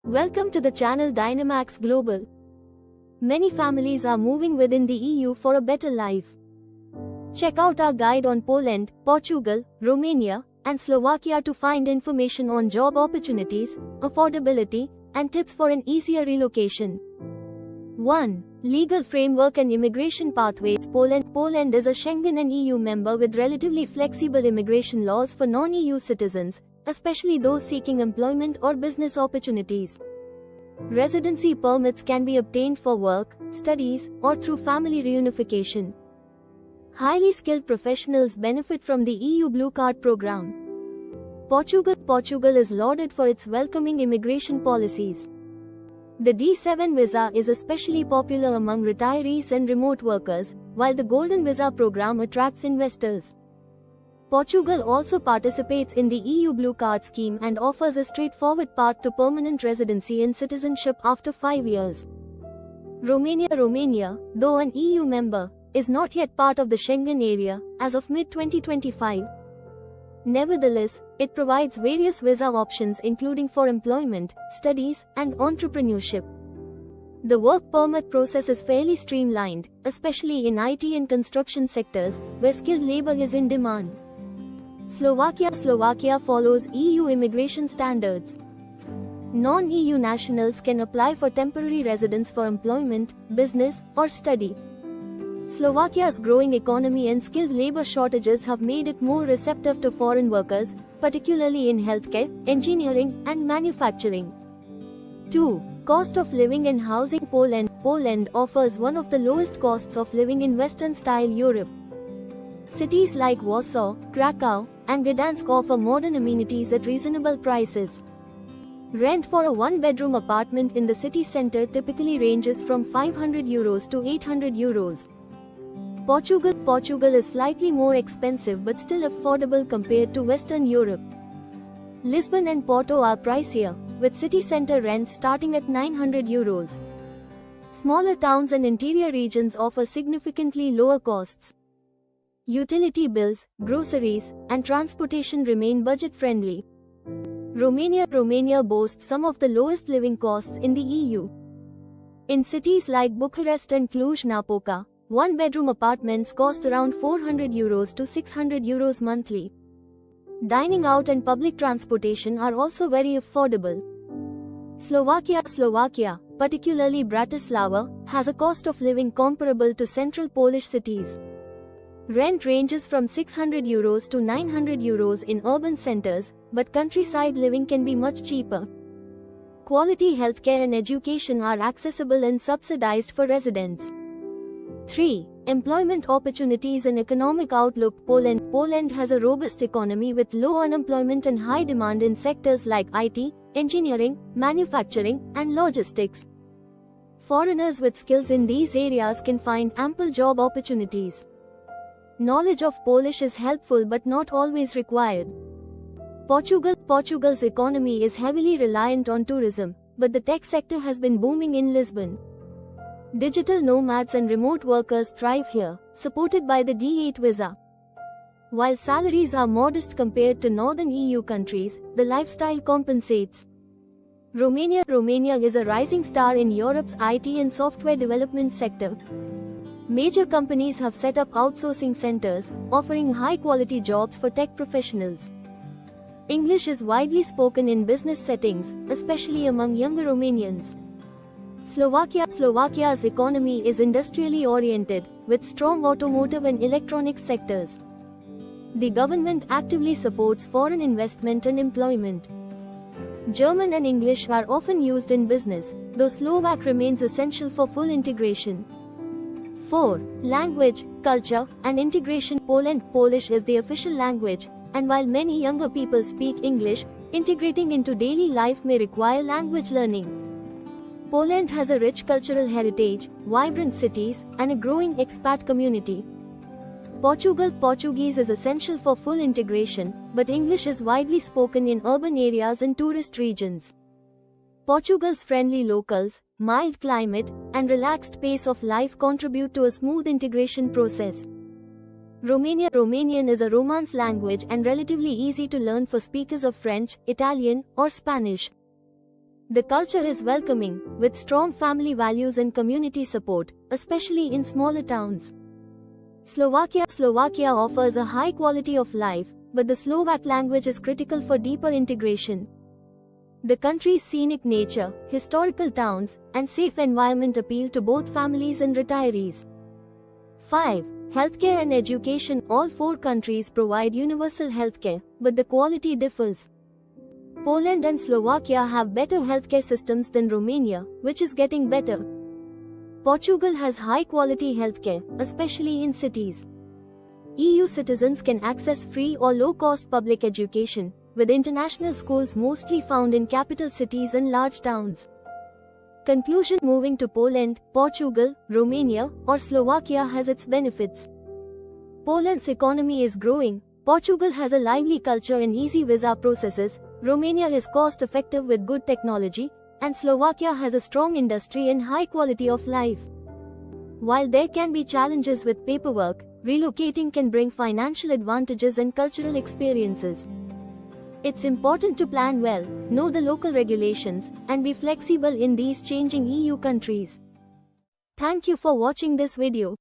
Welcome to the channel Dynamax Global. Many families are moving within the EU for a better life. Check out our guide on Poland, Portugal, Romania, and Slovakia to find information on job opportunities, affordability, and tips for an easier relocation. 1. Legal framework and immigration pathways. Poland is a Schengen and EU member with relatively flexible immigration laws for non-EU citizens, especially those seeking employment or business opportunities. Residency permits can be obtained for work, studies, or through family reunification. Highly skilled professionals benefit from the EU Blue Card program. Portugal is lauded for its welcoming immigration policies. The D7 visa is especially popular among retirees and remote workers, while the Golden Visa program attracts investors. Portugal also participates in the EU Blue Card scheme and offers a straightforward path to permanent residency and citizenship after 5 years. Romania, though an EU member, is not yet part of the Schengen area as of mid-2025. Nevertheless, it provides various visa options including for employment, studies, and entrepreneurship. The work permit process is fairly streamlined, especially in IT and construction sectors, where skilled labor is in demand. Slovakia follows EU immigration standards. Non-EU nationals can apply for temporary residence for employment, business, or study. Slovakia's growing economy and skilled labor shortages have made it more receptive to foreign workers, particularly in healthcare, engineering, and manufacturing. 2. Cost of living and housing. Poland offers one of the lowest costs of living in Western-style Europe. Cities like Warsaw, Krakow, and Gdansk offer modern amenities at reasonable prices. Rent for a one-bedroom apartment in the city center typically ranges from €500 to €800. Portugal is slightly more expensive but still affordable compared to Western Europe. Lisbon and Porto are pricier, with city center rents starting at €900. Smaller towns and interior regions offer significantly lower costs. Utility bills, groceries, and transportation remain budget-friendly. Romania boasts some of the lowest living costs in the EU. In cities like Bucharest and Cluj-Napoca, one-bedroom apartments cost around €400 to €600 monthly. Dining out and public transportation are also very affordable. Slovakia, particularly Bratislava, has a cost of living comparable to central Polish cities. Rent ranges from €600 to €900 in urban centers, but countryside living can be much cheaper. Quality healthcare and education are accessible and subsidized for residents. 3. Employment opportunities and economic outlook. Poland has a robust economy with low unemployment and high demand in sectors like IT, engineering, manufacturing, and logistics. Foreigners with skills in these areas can find ample job opportunities. Knowledge of Polish is helpful but not always required. Portugal's economy is heavily reliant on tourism, but the tech sector has been booming in Lisbon. Digital nomads and remote workers thrive here, supported by the D8 visa. While salaries are modest compared to northern EU countries, the lifestyle compensates. Romania is a rising star in Europe's IT and software development sector. Major companies have set up outsourcing centers, offering high-quality jobs for tech professionals. English is widely spoken in business settings, especially among younger Romanians. Slovakia's economy is industrially oriented, with strong automotive and electronics sectors. The government actively supports foreign investment and employment. German and English are often used in business, though Slovak remains essential for full integration. 4. Language, culture, and integration. Polish is the official language, and while many younger people speak English, integrating into daily life may require language learning. Poland has a rich cultural heritage, vibrant cities, and a growing expat community. Portuguese is essential for full integration, but English is widely spoken in urban areas and tourist regions. Portugal's friendly locals, mild climate, and relaxed pace of life contribute to a smooth integration process. Romanian is a Romance language and relatively easy to learn for speakers of French, Italian, or Spanish. The culture is welcoming, with strong family values and community support, especially in smaller towns. Slovakia offers a high quality of life, but the Slovak language is critical for deeper integration. The country's scenic nature, historical towns, and safe environment appeal to both families and retirees. 5. Healthcare and education. All 4 countries provide universal healthcare, but the quality differs. Poland and Slovakia have better healthcare systems than Romania, which is getting better. Portugal has high-quality healthcare, especially in cities. EU citizens can access free or low-cost public education, with international schools mostly found in capital cities and large towns. Conclusion: moving to Poland, Portugal, Romania, or Slovakia has its benefits. Poland's economy is growing, Portugal has a lively culture and easy visa processes, Romania is cost-effective with good technology, and Slovakia has a strong industry and high quality of life. While there can be challenges with paperwork, relocating can bring financial advantages and cultural experiences. It's important to plan well, know the local regulations, and be flexible in these changing EU countries. Thank you for watching this video.